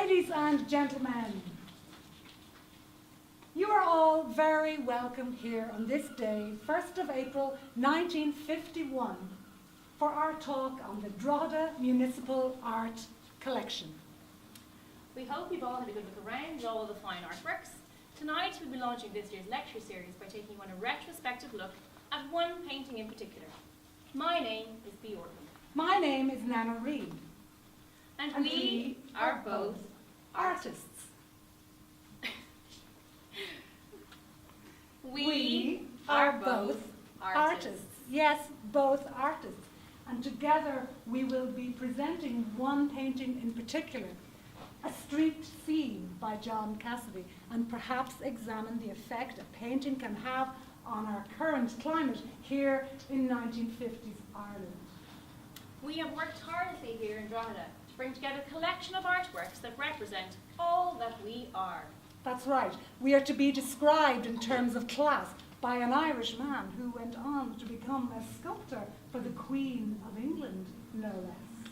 Ladies and gentlemen, you are all very welcome here on this day, 1st of April 1951, for our talk on the Drawda Municipal Art Collection. We hope you've all had a good look around all the fine artworks. Tonight we'll be launching this year's lecture series by taking you on a retrospective look at one painting in particular. My name is Bjorn. My name is Nana Reid. And we are both artists. We are both artists. Yes, both artists. And together we will be presenting one painting in particular, a street scene by John Cassidy, and perhaps examine the effect a painting can have on our current climate here in 1950s Ireland. We have worked tirelessly here in Drogheda to bring together a collection of artworks that represent all that we are. That's right. We are to be described in terms of class by an Irish man who went on to become a sculptor for the Queen of England, no less.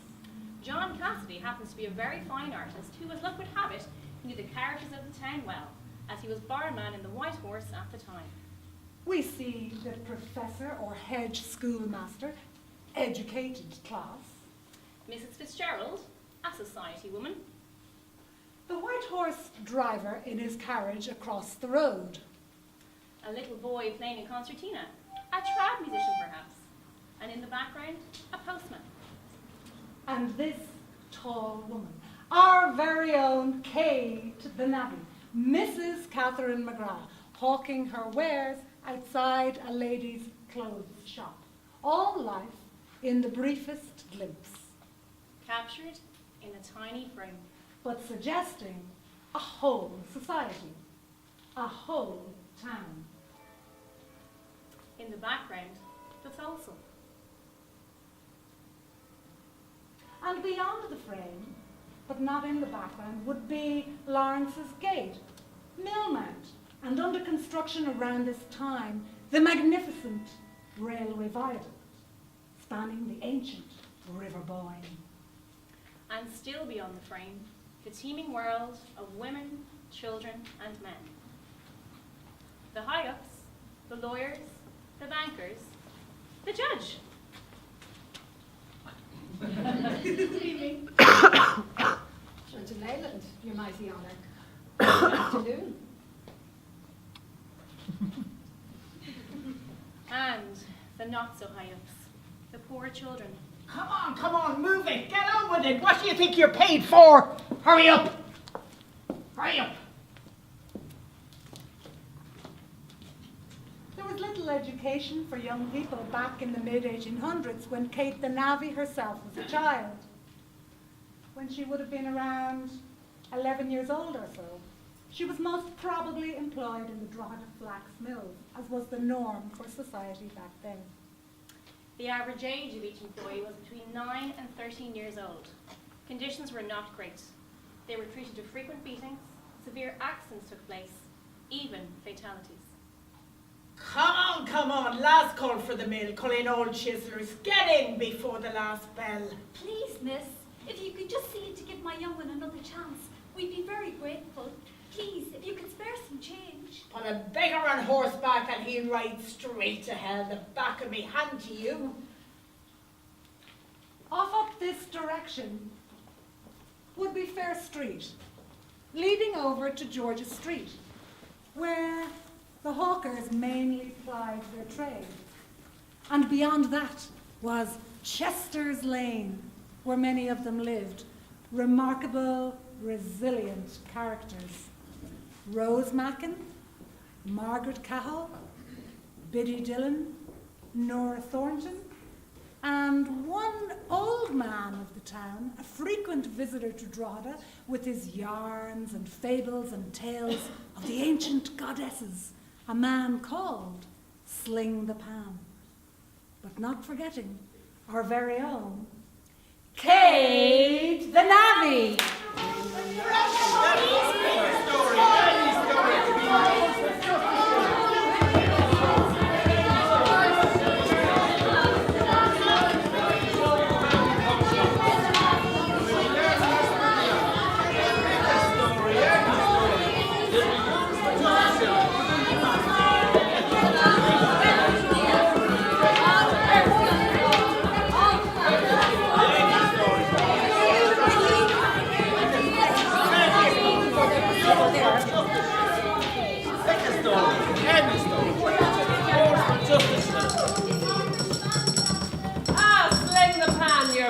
John Cassidy happens to be a very fine artist who, as luck would have it, knew the characters of the town well, as he was barman in the White Horse at the time. We see the professor or hedge schoolmaster, educated class. Mrs. Fitzgerald, a society woman. The White Horse driver in his carriage across the road. A little boy playing a concertina, a trad musician perhaps, and in the background, a postman. And this tall woman, our very own Kate the Navvy, Mrs. Catherine McGrath, hawking her wares outside a lady's clothes shop. All life in the briefest glimpse. Captured in a tiny frame. But suggesting a whole society, a whole town. In the background, the fossil. And beyond the frame, but not in the background, would be Lawrence's Gate, Millmount, and under construction around this time, the magnificent railway viaduct, spanning the ancient River Boyne. And still beyond the frame, the teeming world of women, children, and men. The high-ups, the lawyers, the bankers, the judge. Good evening. Sir Leyland, your mighty honour. Good afternoon. And the not-so-high-ups, the poor children. Come on, move it. Get on with it. What do you think you're paid for? Hurry up. Hurry up. There was little education for young people back in the mid-1800s when Kate the Navvy herself was a child. When she would have been around 11 years old or so, she was most probably employed in the Drogheda flax mills, as was the norm for society back then. The average age of each employee was between 9 and 13 years old. Conditions were not great. They were treated to frequent beatings, severe accidents took place, even fatalities. Come on. Last call for the mill. Call in all chiselers. Get in before the last bell. Please, miss, if you could just see to give my young one another chance, we'd be very grateful. Please, if you could spare some change. Put a beggar on horseback and he'll ride straight to hell. The back of me hand to you. Off up this direction would be Fair Street, leading over to George's Street, where the hawkers mainly plied their trade. And beyond that was Chester's Lane, where many of them lived, remarkable, resilient characters. Rose Mackin, Margaret Cahill, Biddy Dillon, Nora Thornton, and one old man of the town, a frequent visitor to Drogheda with his yarns and fables and tales of the ancient goddesses, a man called Sling the Pan. But not forgetting our very own Kate the Navvy.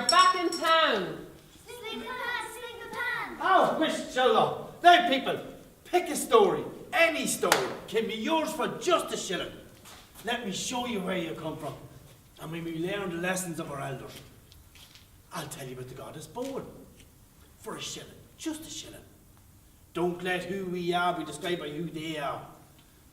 you're back in town. Sling the pan, sling the pan. Oh, Miss Chilla. Now, people, pick a story. Any story can be yours for just a shilling. Let me show you where you come from. And when we learn the lessons of our elders, I'll tell you about the goddess born. For a shilling, just a shilling. Don't let who we are be described by who they are.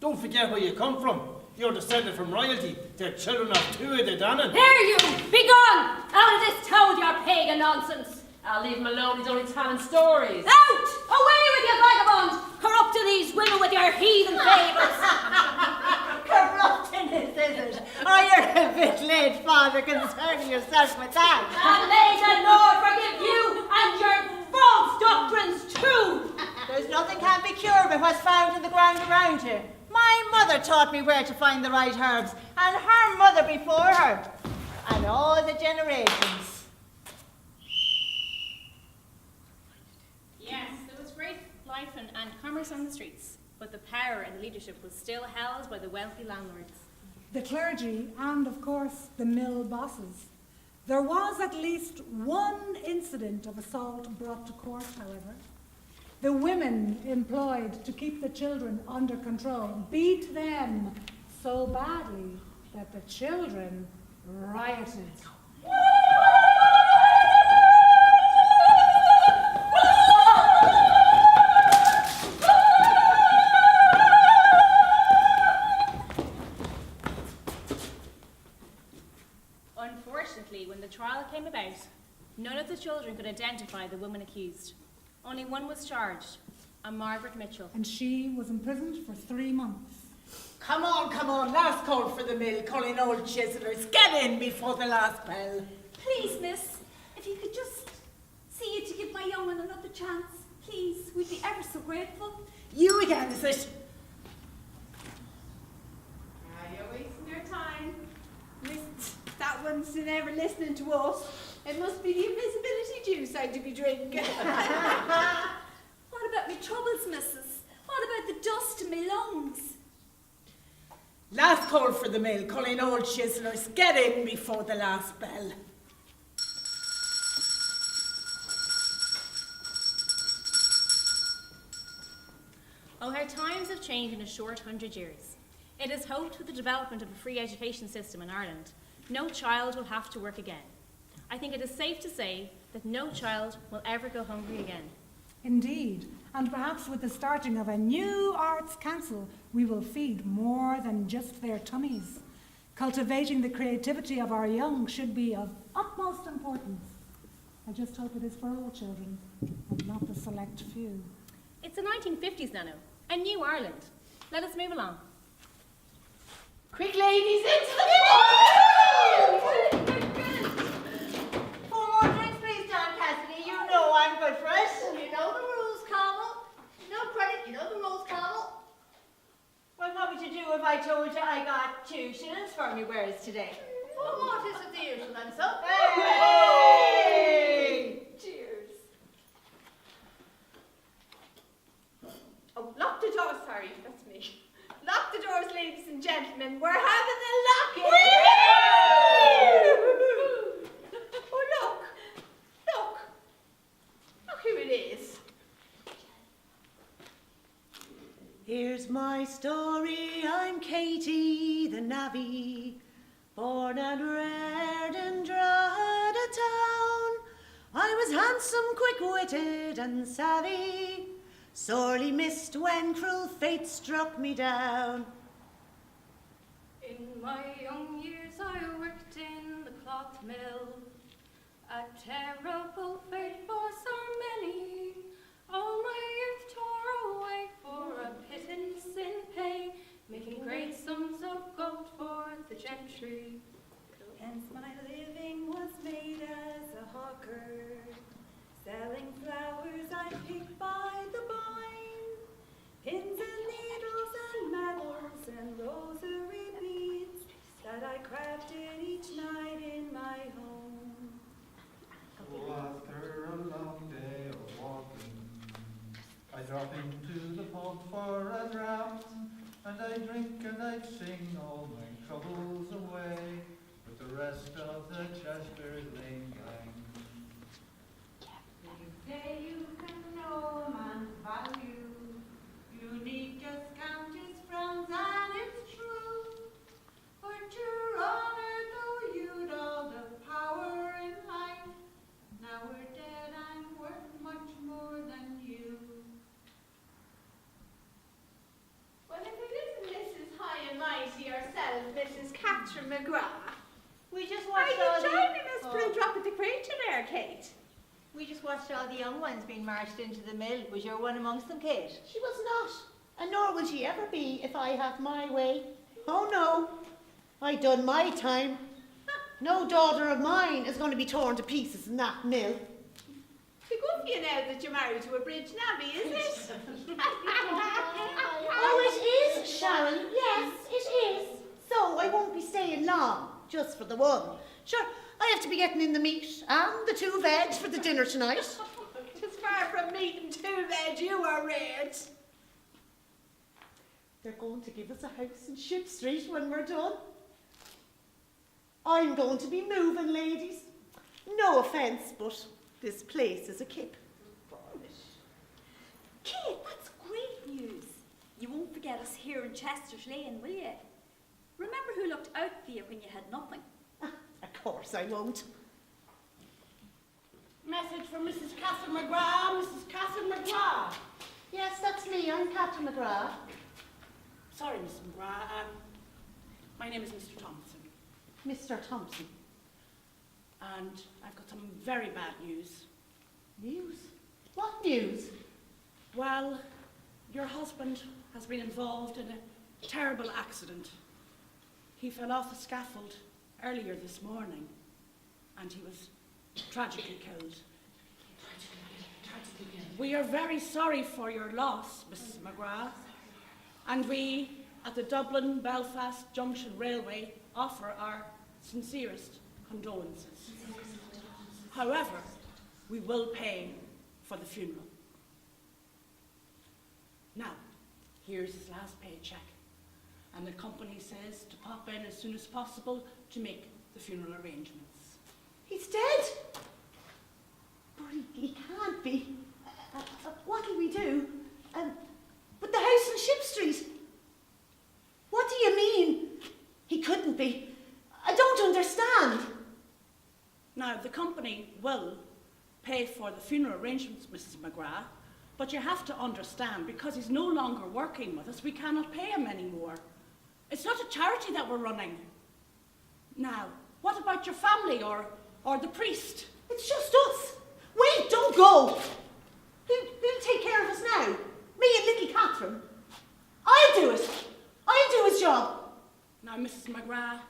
Don't forget where you come from. You're descended from royalty. They're children of two of the Dannon. Here you! Be gone! Out of this town, your pagan nonsense! I'll leave him alone, he's only telling stories. Out! Away with you, vagabond! Corrupting these women with your heathen favours! Corrupting us, is it? Oh, you're a bit late, Father, concerning yourself with that. And may the Lord forgive you and your false doctrines too! There's nothing can be cured by what's found in the ground around here. My mother taught me where to find the right herbs, and her mother before her, and all the generations. Yes, there was great life and commerce on the streets, but the power and the leadership was still held by the wealthy landlords. The clergy and, of course, the mill bosses. There was at least one incident of assault brought to court, however. The women employed to keep the children under control beat them so badly that the children rioted. Unfortunately, when the trial came about, none of the children could identify the woman accused. Only one was charged, a Margaret Mitchell. And she was imprisoned for 3 months. Come on, last call for the mill, calling old chiselers. Get in before the last bell. Please, miss, if you could just see it to give my young one another chance. Please, we'd be ever so grateful. You again, is it? You're wasting your time. That one's never listening to us. It must be the invisibility juice I do be drinking. What about me troubles, missus? What about the dust in me lungs? Last call for the mill, calling old chiselers. Get in before the last bell. Oh, how times have changed in a short 100 years. It is hoped with the development of a free education system in Ireland, no child will have to work again. I think it is safe to say that no child will ever go hungry again. Indeed, and perhaps with the starting of a new arts council, we will feed more than just their tummies. Cultivating the creativity of our young should be of utmost importance. I just hope it is for all children, and not the select few. It's the 1950s, Nano, a new Ireland. Let us move along. Quick, ladies, into the Four more drinks, please, John Cassidy. You know I'm good for it. You know the rules, Carmel. No credit, you know the rules, Carmel. Well, what would you do if I told you I got 2 shillings for me wares today? Well, what is it the usual then, so? Hey! Cheers. Oh, lock the door, sorry, that's me. Lock the doors, ladies and gentlemen. We're having a lock-in. Oh, look. Look who it is. Here's my story, I'm Katie the Navvy, born and reared in Drogheda town. I was handsome, quick-witted and savvy, sorely missed when cruel fate struck me down. In my young years I worked in the cloth mill, a terrible fate for so many. All my youth tore away for a pittance in pay, making great sums of gold for the gentry. Hence my living was made as a hawker, selling flowers I picked by the vine, pins and needles and medals and rosary beads that I crafted each night in my home. Oh, after a long day of walking, I drop into the pub for a draught, and I drink and I sing all my troubles away, with the rest of the Chester's Lane gang. Kate? We just watched all the young ones being marched into the mill. Was your one amongst them, Kate? She was not, and nor will she ever be if I have my way. Oh no, I done my time. No daughter of mine is going to be torn to pieces in that mill. It's good for you now that you're married to a bridge navvy, isn't it? Oh, it is, Sharon. Yes, it is. So I won't be staying long, just for the one. Sure, I have to be getting in the meat and the 2 veg for the dinner tonight. It's far from meat and 2 veg, you are reared. They're going to give us a house in Ship Street when we're done. I'm going to be moving, ladies. No offence, but this place is a kip. Kate, that's great news. You won't forget us here in Chester's Lane, will you? Remember who looked out for you when you had nothing? Of course I won't. Message from Mrs. Catherine McGrath. Mrs. Catherine McGrath. Yes, that's me. I'm Catherine McGrath. Sorry, Mrs. McGrath. My name is Mr. Thompson. Mr. Thompson. And I've got some very bad news. News? What news? Well, your husband has been involved in a terrible accident. He fell off the scaffold earlier this morning, and he was tragically killed. We are very sorry for your loss, Mrs. McGrath, and we, at the Dublin-Belfast Junction Railway, offer our sincerest condolences. However, we will pay for the funeral. Now, here's his last paycheck, and the company says to pop in as soon as possible to make the funeral arrangements. He's dead? But he can't be. What'll we do? With the house in Ship Street? What do you mean? He couldn't be. I don't understand. Now, the company will pay for the funeral arrangements, Mrs. McGrath, but you have to understand, because he's no longer working with us, we cannot pay him anymore. It's not a charity that we're running. Now, what about your family or the priest? It's just us. Wait, don't go. Who'll take care of us now? Me and little Catherine. I'll do it. I'll do his job. Now, Mrs. McGrath,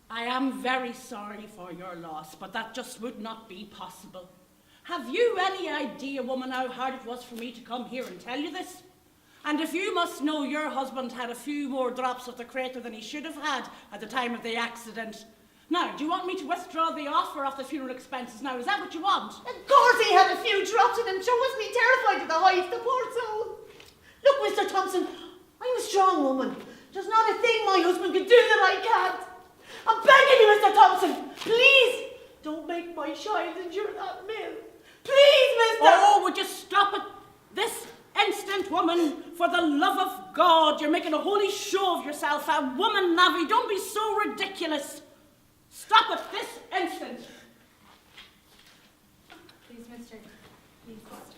I am very sorry for your loss, but that just would not be possible. Have you any idea, woman, how hard it was for me to come here and tell you this? And if you must know, your husband had a few more drops of the crater than he should have had at the time of the accident. Now, do you want me to withdraw the offer of the funeral expenses now? Is that what you want? Of course he had a few drops in him. Sure wasn't he terrified of the height, the poor soul. Look, Mr. Thompson, I'm a strong woman. There's not a thing my husband can do that I can't. I'm begging you, Mr. Thompson, please don't make my child endure that mill. Please, Mr. Oh, would you stop it this instant, woman? For the love of God, you're making a holy show of yourself. A woman, navvy, don't be so ridiculous. Stop it this instant. Please, mister. Please, mister.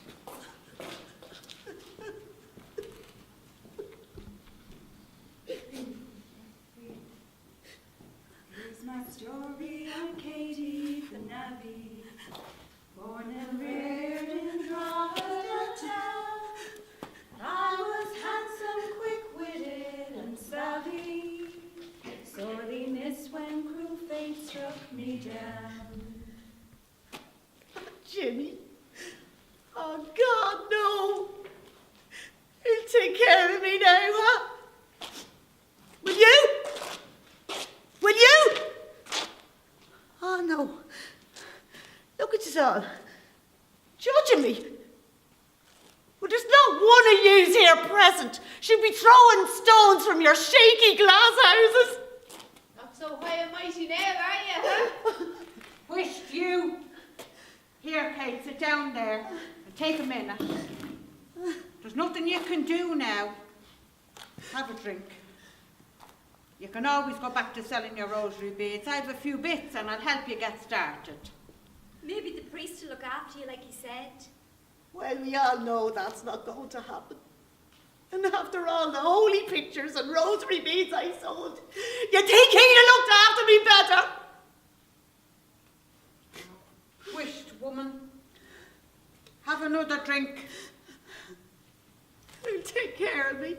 Here's my story, I'm Katie the Navvy, born and reared in Drogheda town. I was handsome, quick-witted and savvy, sorely missed when cruel fate struck me down. Jimmy. Oh, God, no. He'll take care of me now, huh? Will you? Will you? Oh, no. Look at you all. Judging me. Well, there's not one of yous here present should be throwing stones from your shaky glass houses. Not so high and mighty now, are you, huh? Wished you. Here, Kate, sit down there and take a minute. There's nothing you can do now. Have a drink. You can always go back to selling your rosary beads. I have a few bits and I'll help you get started. Maybe the priest will look after you like he said. Well, we all know that's not going to happen. And after all the holy pictures and rosary beads I sold, you think he'd have looked after me better? Wished woman. another drink. Who'll take care of me?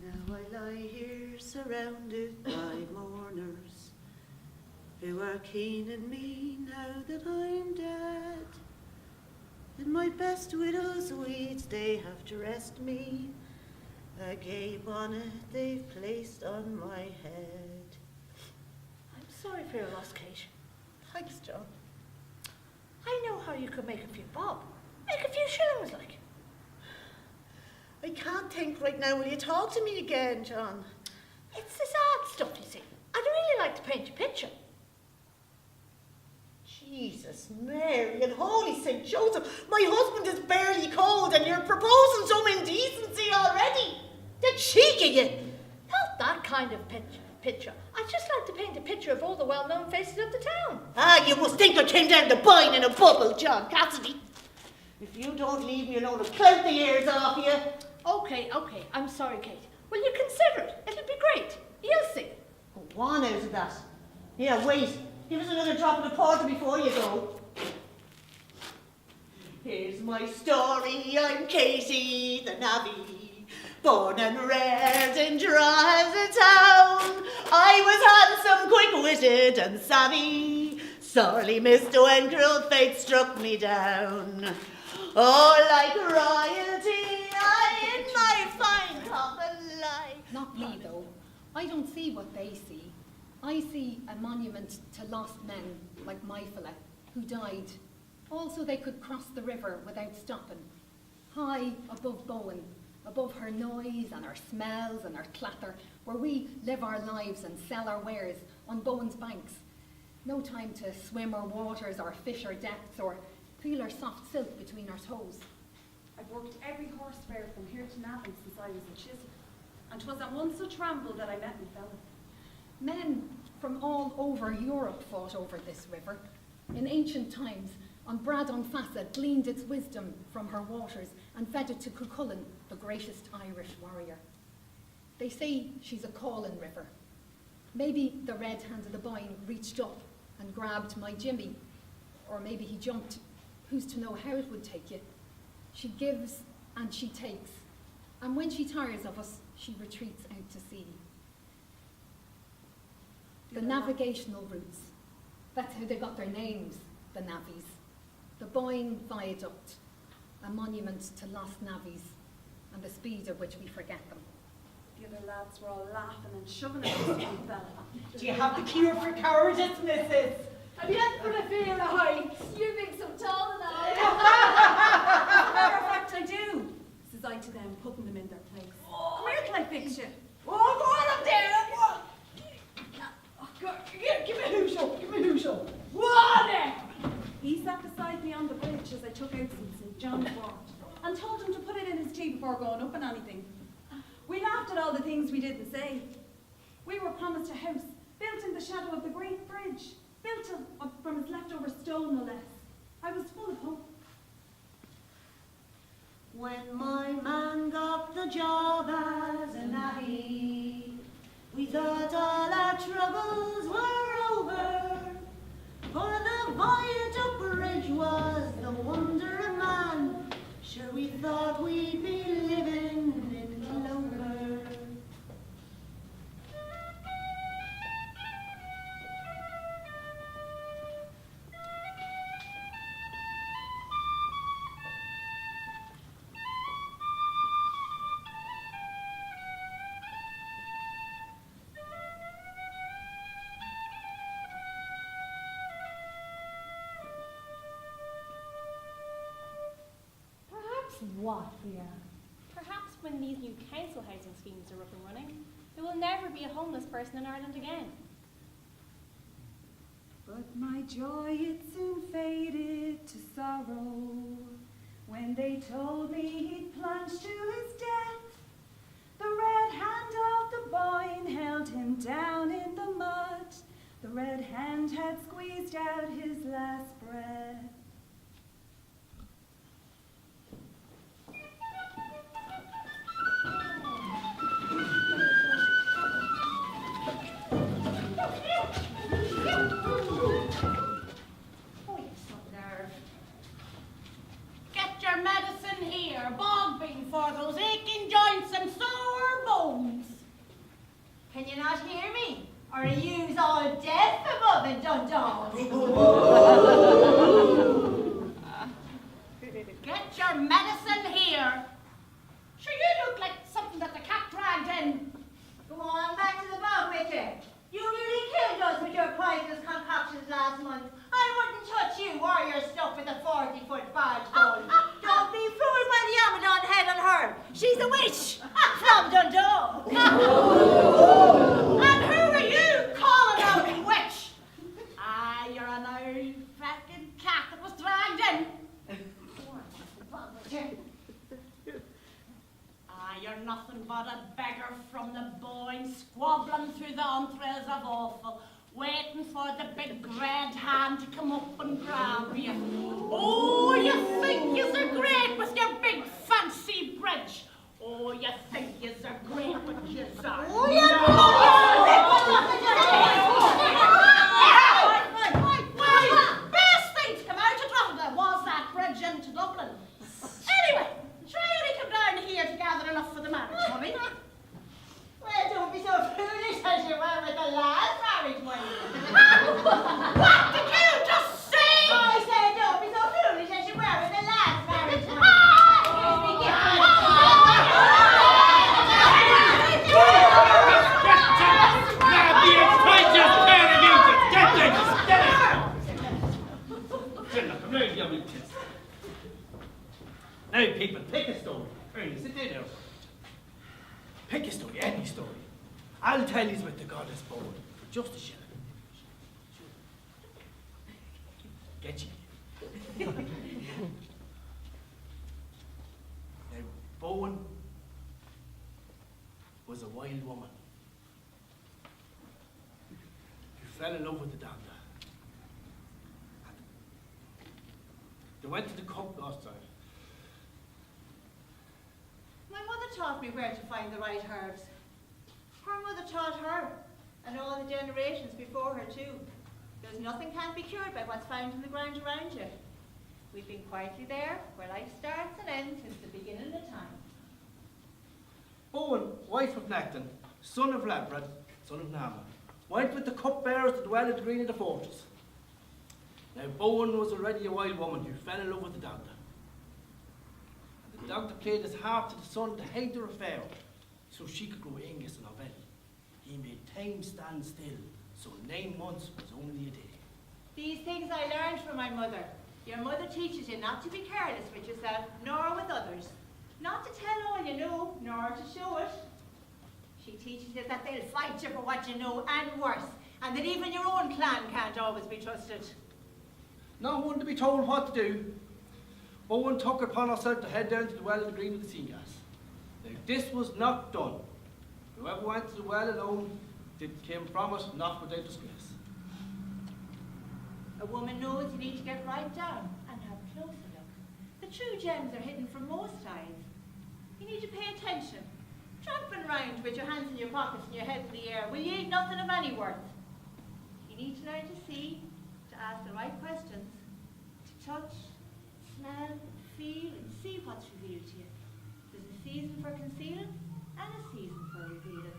Now I lie here surrounded by mourners who are keening me now that I'm dead. In my best widow's weeds they have dressed me, a gay bonnet they've placed on my head. I'm sorry for your loss, Kate. Thanks, John. I know how you could make a few bob. Make a few shillings, like. I can't think right now. Will you talk to me again, John? It's this art stuff, you see. I'd really like to paint your picture. Jesus, Mary, and Holy St. Joseph, my husband is barely cold and you're proposing some indecency already. The cheek of you. Not that kind of picture. I'd just like to paint a picture of all the well-known faces of the town. Ah, you must think I came down to bine in a bubble, John Cassidy. If you don't leave me alone, I'll clout the ears off you. Okay, I'm sorry, Kate. Will you consider it? It'll be great. You'll see. Go on out of that. Yeah, wait. Give us another drop of the porter before you go. Here's my story. I'm Katie the Navvy, born and reared in Drogheda town. I was handsome, quick-witted and savvy, sorely missed when cruel fate struck me down. Oh, like royalty, I in my fine coffin lie. Not me, though. I don't see what they see. I see a monument to lost men, like my fella, who died. Also, they could cross the river without stopping. High above Bowen, above her noise and her smells and her clatter, where we live our lives and sell our wares on Bowen's banks. No time to swim our waters or fish our depths or feel our soft silk between our toes. I've worked every horse fair from here to Navan since I was a chisel, and 'twas on one such ramble that I met my fella. Men from all over Europe fought over this river. In ancient times, on Bradon Fassa gleaned its wisdom from her waters and fed it to Cuchulainn, the greatest Irish warrior. They say she's a calling river. Maybe the red-handed Aboyne reached up and grabbed my Jimmy, or maybe he jumped. Who's to know how it would take you? She gives and she takes, and when she tires of us, she retreats out to sea. The navigational routes, that's how they got their names, the navvies. The Boyne Viaduct, a monument to lost navvies and the speed at which we forget them. The other lads were all laughing and shoving at us, my fella. Do you have the cure for cowardice, missus? I've yet for a fear of heights. You think so tall and I. As a matter of fact, I do, says I to them, putting them in their place. Come here till I fix you. Oh, go on up there. Give me a hoosh give me a hoosh up. Whoa there. He sat beside me on the bridge as I took out some St. John's wort and told him to put it in his tea before going up in anything. We laughed at all the things we didn't say. We were promised a house built in the shadow of the great bridge, built from its leftover stone, no less. I was full of hope. When my man got the job as a navvy, we thought all our troubles were over, for the viaduct bridge was the wonder of man. Sure, we thought we'd be living in clover. What, Leah? Perhaps when these new council housing schemes are up and running, there will never be a homeless person in Ireland again. But my joy, it soon faded to sorrow when they told me he'd plunged to his death. The red hand of the Boyne held him down in the mud. The red hand had squeezed squeezed out his last breath. Oh, you've some nerve. Get your medicine here, bog bean for those aching joints and sore bones. Can you not hear me? Or are you all deaf above in Dundalk? Get your medicine here. Sure, you look like something that the cat dragged in. Go on back to the bog with you. You nearly killed us with your poisonous concoctions last month. I wouldn't touch you or your stuff with a 40-foot barge pole. Don't be fooled by the Amadon head on her. She's a witch from Dundalk. And who are you calling out a witch? Ah, you're an old fucking cat that was dragged in. Ah, you're nothing but a beggar from the Boyne, squabbling through the entrails of awful, waiting for the big red hand to come up and grab you. Oh, you think you're great with your big fancy bridge. Oh, you think you're great with your son. Oh, Well, best thing to come out of Drawda was that bridge into Dublin. Anyway, try only come down here to gather enough for the marriage money. Well, don't be so foolish as you were with the last marriage money. What did you just say? I said don't be so foolish as you were with the last marriage money. Now, people, pick a story. Grainne, sit down there. Pick a story, any story. I'll tell you about the goddess Bowen for just a shilling. Get you. Now, Bowen was a wild woman who fell in love with the Drawda. They went to the cup last time. My mother taught me where to find the right herbs. Her mother taught her, and all the generations before her too. There's nothing can't be cured by what's found in the ground around you. We've been quietly there, where life starts and ends since the beginning of time. Bowen, wife of Necton, son of Labrad, son of Nama, went with the cupbearers to dwell at the green of the fortress. Now, Bowen was already a wild woman who fell in love with the Drawda. The Drawda played his harp to the sun to hide their affair, so she could grow Angus in her belly. He made time stand still, so 9 months was only a day. These things I learned from my mother. Your mother teaches you not to be careless with yourself, nor with others. Not to tell all you know, nor to show it. She teaches you that they'll fight you for what you know, and worse, and that even your own clan can't always be trusted. Not one to be told what to do. Bowen took it upon herself to head down to the well of the green with the sea gas. Now, this was not done. Whoever went to the well alone came from it not without disgrace. A woman knows you need to get right down and have a closer look. The true gems are hidden from most eyes. You need to pay attention. Tramping round with your hands in your pockets and your head in the air will yield nothing of any worth. You need to learn to see, to ask the right questions, to touch, smell, feel, and see what's revealed to you. There's a season for concealing and a season for revealing.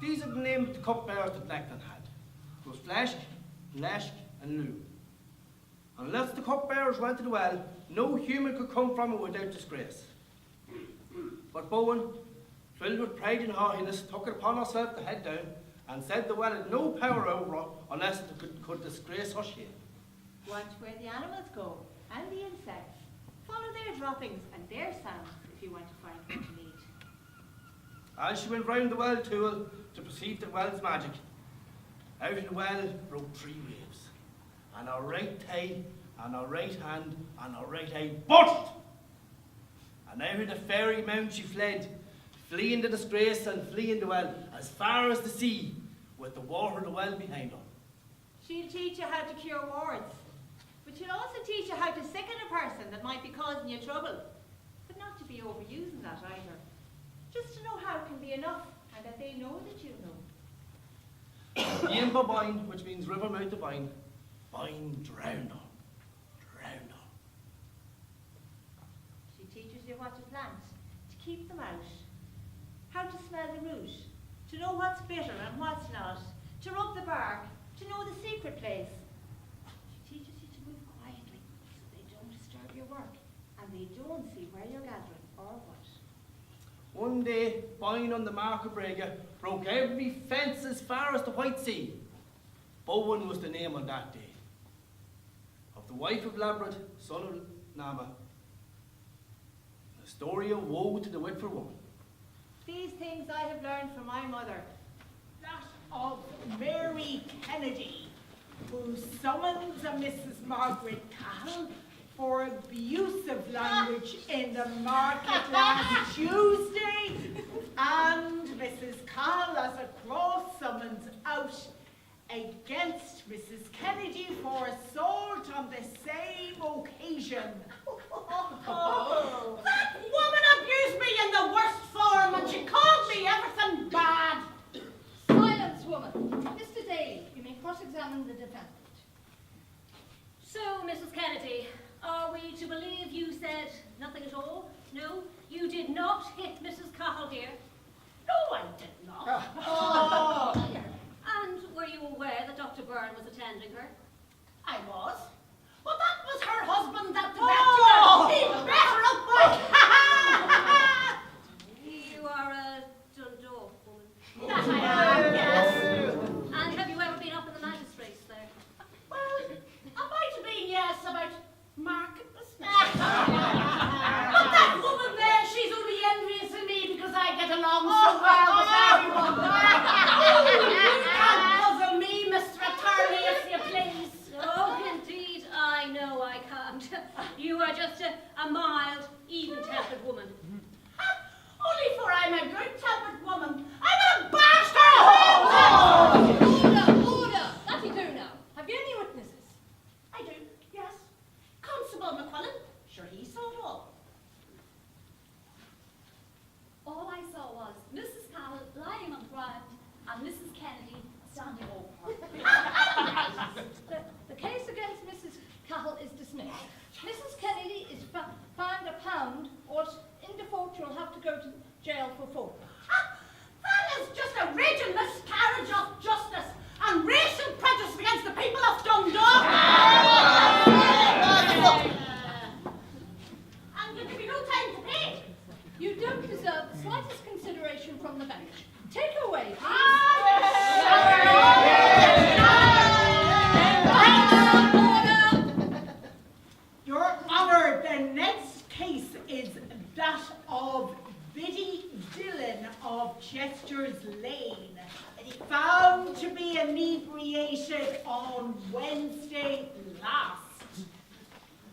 These are the names the cupbearers that Necton had. It was Flesh, Lesh, and Lou. Unless the cupbearers went to the well, no human could come from it without disgrace. But Bowen, filled with pride and haughtiness, took it upon herself to head down and said the well had no power over her unless it could disgrace her shame. Watch where the animals go, and the insects. Follow their droppings and their sounds if you want to find what you need. As she went round the well tool to perceive the well's magic, out of the well broke 3 waves, and her right thigh, and her right hand, and her right eye burst. And out of the fairy mount she fled, fleeing the disgrace and fleeing the well, as far as the sea, with the water of the well behind her. She'll teach you how to cure wards. But she'll also teach you how to sicken a person that might be causing you trouble. But not to be overusing that either. Just to know how it can be enough, and that they know that you know. Yimba Bine, which means river mouth to Bine. Bine Drawda. Drawda. She teaches you what to plant, to keep them out. How to smell the root, to know what's bitter and what's not, to rub the bark, to know the secret place. She teaches you to move quietly so they don't disturb your work and they don't see where you're gathering or what. One day, Bine on the Market Brega broke every fence as far as the White Sea. Bowen was the name on that day. Of the wife of Labrador, son of Nama. The story of woe to the Whitford woman. These things I have learned from my mother. That of Mary Kennedy, who summons a Mrs. Margaret Cahill for abusive language in the market last Tuesday, and Mrs. Cahill as a cross summons out against Mrs. Kennedy for assault on the same occasion. That woman abused me in the worst form, and she called me everything bad. Silence, woman. Mr. Daly, you may cross-examine the defendant. So, Mrs. Kennedy, are we to believe you said nothing at all? No, you did not hit Mrs. Cahill, dear? No, I did not. Oh. And were you aware that Dr. Byrne was attending her? I was. But that was her husband that Oh! he better up my... You are a Dundalk woman. That I am, yes. And have you ever been up in the magistrates there? Well, I might have been, yes, about market business. But that woman there, she's only envious of me because I get along so well with everyone. You can't puzzle me, Mr. Attorney, if you please. Oh, indeed, I know I can't. You are just a mild, even-tempered woman. Only for I'm a good-tempered woman. I'm a bastard! Order! That'll do now. Have you any witnesses? I do, yes. Constable McQuillan, sure he saw it all. All I saw was Mrs. Cahill lying on the ground and Mrs. Kennedy standing over her. The case against Mrs. Cahill is dismissed. Mrs. Kennedy is fined £1, or in default you'll have to go to jail for 4. That is just a raging miscarriage of justice and racial prejudice against the people of Dundalk. And there will be no time to pay. You don't deserve the slightest consideration from the bench. Take her away, please. Your Honour, the next case is that of Biddy Dillon of Chester's Lane, found to be inebriated on Wednesday last.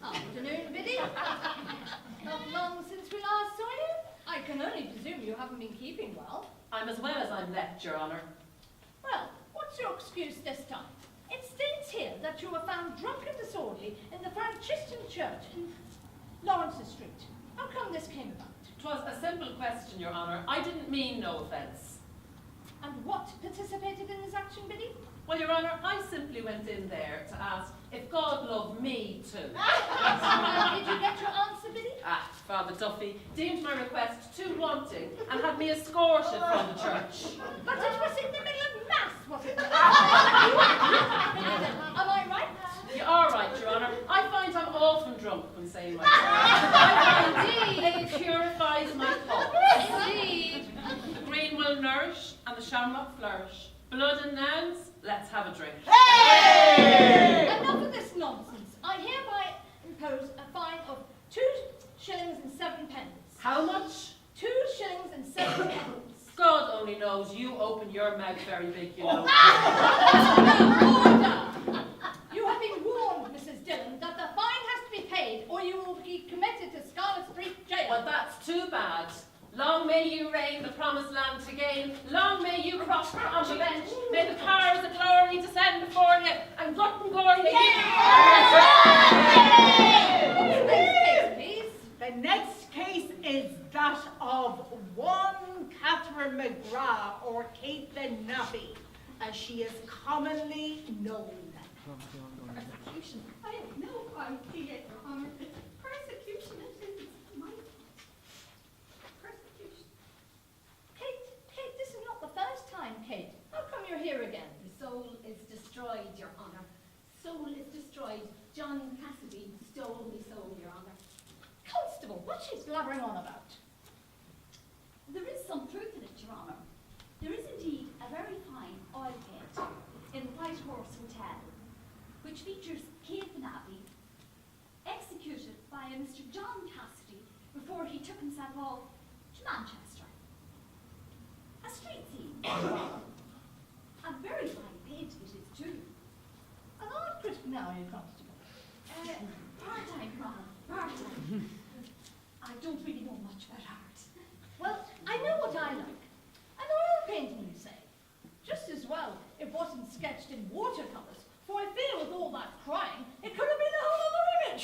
Afternoon, Biddy. Not long since we last saw you. I can only presume you haven't been keeping well. I'm as well as I'm left, Your Honour. Well, what's your excuse this time? It states here that you were found drunk and disorderly in the Franciscan Church in Lawrence's Street. How come this came about? 'Twas a simple question, Your Honour. I didn't mean no offence. And what participated in this action, Biddy? Well, Your Honour, I simply went in there to ask if God loved me too. Did you get your answer, Biddy? Father Duffy deemed my request too wanting and had me escorted from the church. But it was in the middle of Mass, was it? Am I right? You are right, Your Honour. I find I'm often drunk when saying my prayers. Indeed. It purifies my thoughts. Indeed. The green will nourish and the shamrock flourish. Blood and nouns, let's have a drink. Hey! Enough of this nonsense. I hereby impose a fine of 2 shillings and 7 pence. How much? 2 shillings and 7 pence. God only knows you open your mouth very big, you know. Order! You have been warned, Mrs. Dillon, that the fine has to be paid or you will be committed to Scarlet Street Jail. Well, that's too bad. Long may you reign the promised land to gain. Long may you prosper on the bench. May the powers of glory descend before you and she is commonly known. Persecution. I have no idea, Your Honour. Persecution, it is my persecution. Kate, this is not the first time, Kate. How come you're here again? The soul is destroyed, Your Honour. Soul is destroyed. John Cassidy stole me soul, Your Honour. Constable, what's she blabbering on about? There is some truth in it, Your Honour. There is indeed a very fine oil paint in the White Horse Hotel, which features Kate the Navvy, executed by a Mr. John Cassidy before he took himself off to Manchester. A street scene. A very fine paint it is too. An odd critic now, you Constable. Part-time, Your Honour, part-time. I don't really know much about art. Well, I know what I like. An oil painting, you say. Just as well it wasn't sketched in watercolours, for I feel with all that crying, it could have been a whole other image.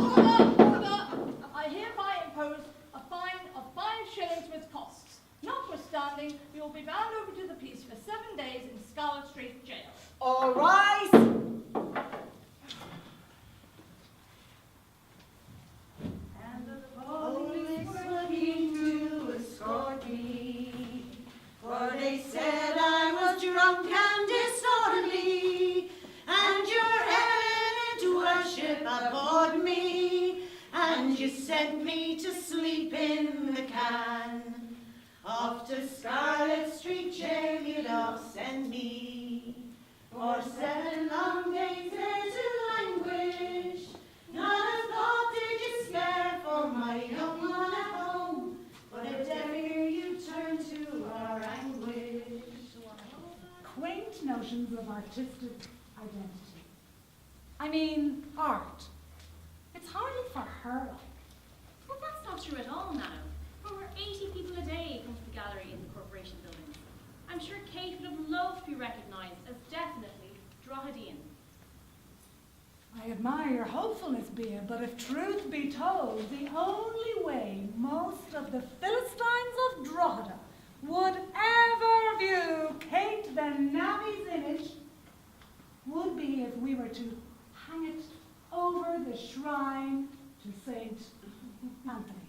Order! I hereby impose a fine of 5 shillings with costs. Notwithstanding, you will be bound over to the peace for 7 days in Scarlet Street Jail. All rise. Police were keen to escort me, for they said I was drunk and disorderly, and your eminent worship abhorred me, and you sent me to sleep in the can. Off to Scarlet Street Jail you'd off send me, for 7 long days there to languish. Not a thought did you spare for my young one at home, but a deaf ear you turned to our anguish. Quaint notions of artistic identity. I mean, art. It's hardly for her, like. Well, that's not true at all, Nano. Over 80 people a day come to the gallery in the corporation buildings. I'm sure Kate would have loved to be recognised as definitely Droghedan. I admire your hopefulness, Bea, but if truth be told, the only way most of the Philistines of Drawda would ever view Kate the Navvy's image would be if we were to hang it over the shrine to Saint Anthony.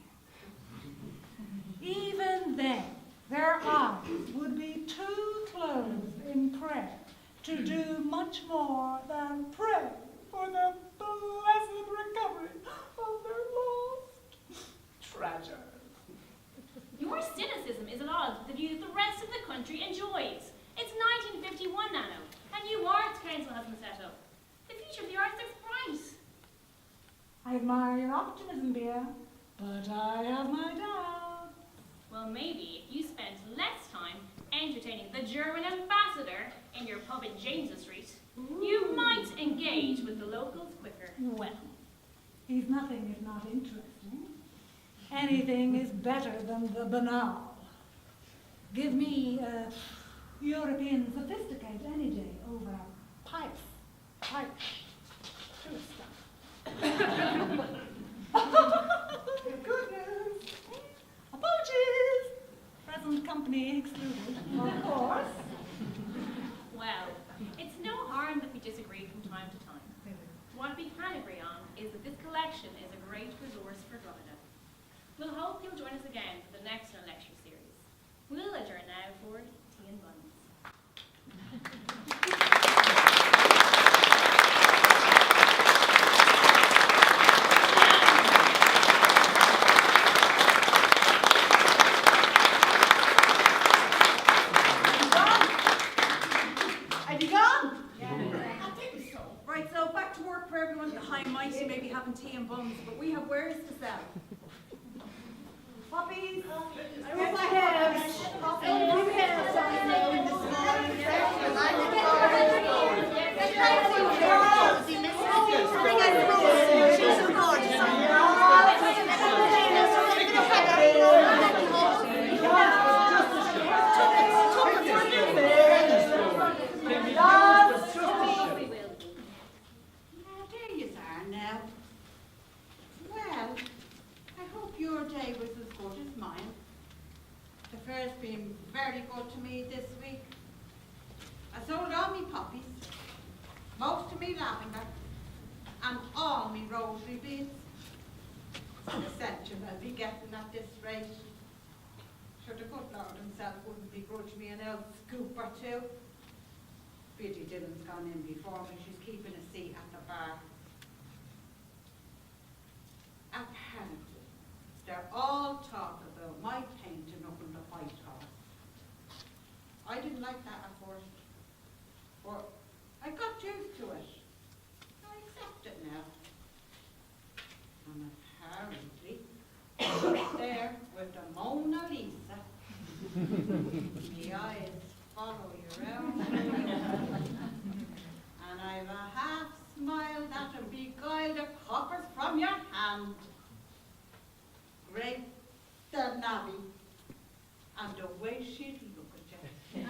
Even then, their eyes would be too closed in prayer to do much more than pray for the blessed recovery of their lost treasure. Your cynicism is at odds with the view that the rest of the country enjoys. It's 1951, Nano, and new arts council has been set up. The future of the arts looks bright. I admire your optimism, Bea, but I have my doubts. Well, maybe if you spent less time entertaining the German ambassador in your pub in James's Street, you might engage with the locals quicker. Well, he's nothing if not interesting. Anything is better than the banal. Give me European sophisticate any day over a pipe. True stuff. Goodness. Apologies. Present company excluded, of course. Well, it's no harm that we disagree from time to time. What we can agree on is that this collection is a great resource for Drogheda. We'll hope you'll join us again for the next lecture series. We'll adjourn now for tea and buns. Tea and buns, but we have wares to sell. Poppies, I want my heads. lavender, and all me rosary beads. It's an essential I'll be getting at this rate. Sure, the good Lord himself wouldn't begrudge me an old scoop or two. Biddy Dillon's gone in before me. She's keeping a seat at the bar. Apparently, they're all talking about my painting up in the White Horse. I didn't like that at first, but I got used to it. I accept it now. And apparently, up there with the Mona Lisa, the eyes follow you round, and I've a half smile that'll beguile the coppers from your hand. Grainne the Navvy, and the way she'd look at you.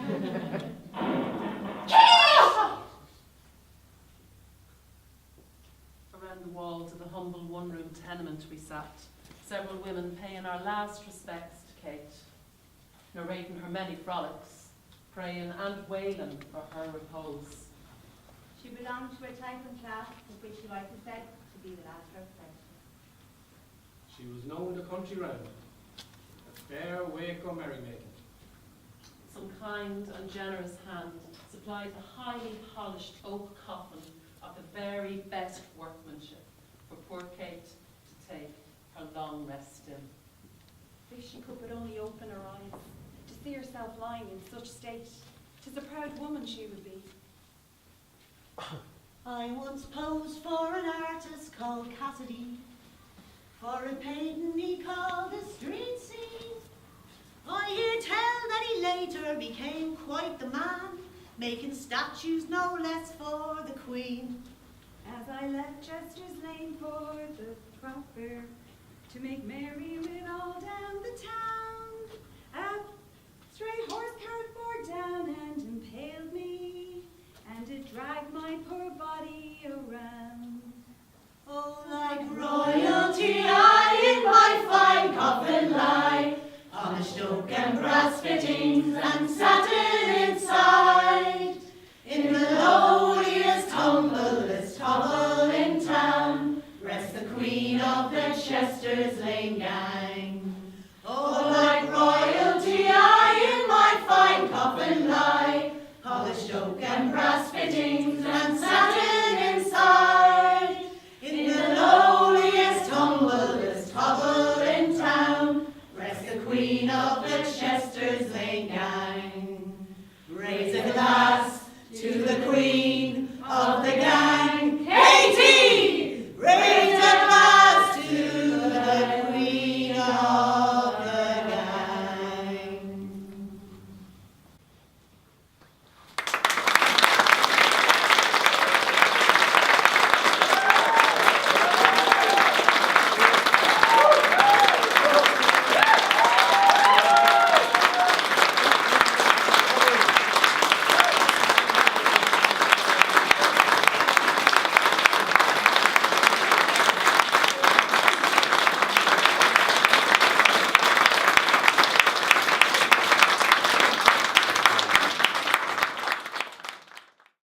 Around the walls of the humble one-room tenement we sat, several women paying our last respects to Kate, narrating her many frolics, praying and wailing for her repose. She belonged to a type and class of which you might have said to be the last representative. She was known in the country round, a fair wake-up merrymaking. Some kind and generous hand supplied a highly polished oak coffin of the very best workmanship for poor Kate to take her long rest in. If she could but only open her eyes, to see herself lying in such state, 'tis a proud woman she would be. I once posed for an artist called Cassidy, for a painting he called the street scene. I hear tell that he later became quite the man, making statues no less for the Queen. As I left Chester's Lane for the crop fair, to make merry with all down the town, a stray horse cart bore down and impaled me, and it dragged my poor body around. Oh, like royalty I in my fine coffin lie, polished oak and brass fittings and satin inside. In the lowliest, humblest hovel in town, rests the Queen of the Chester's Lane gang. Oh, like royalty I in my fine coffin lie, polished oak and brass fittings and satin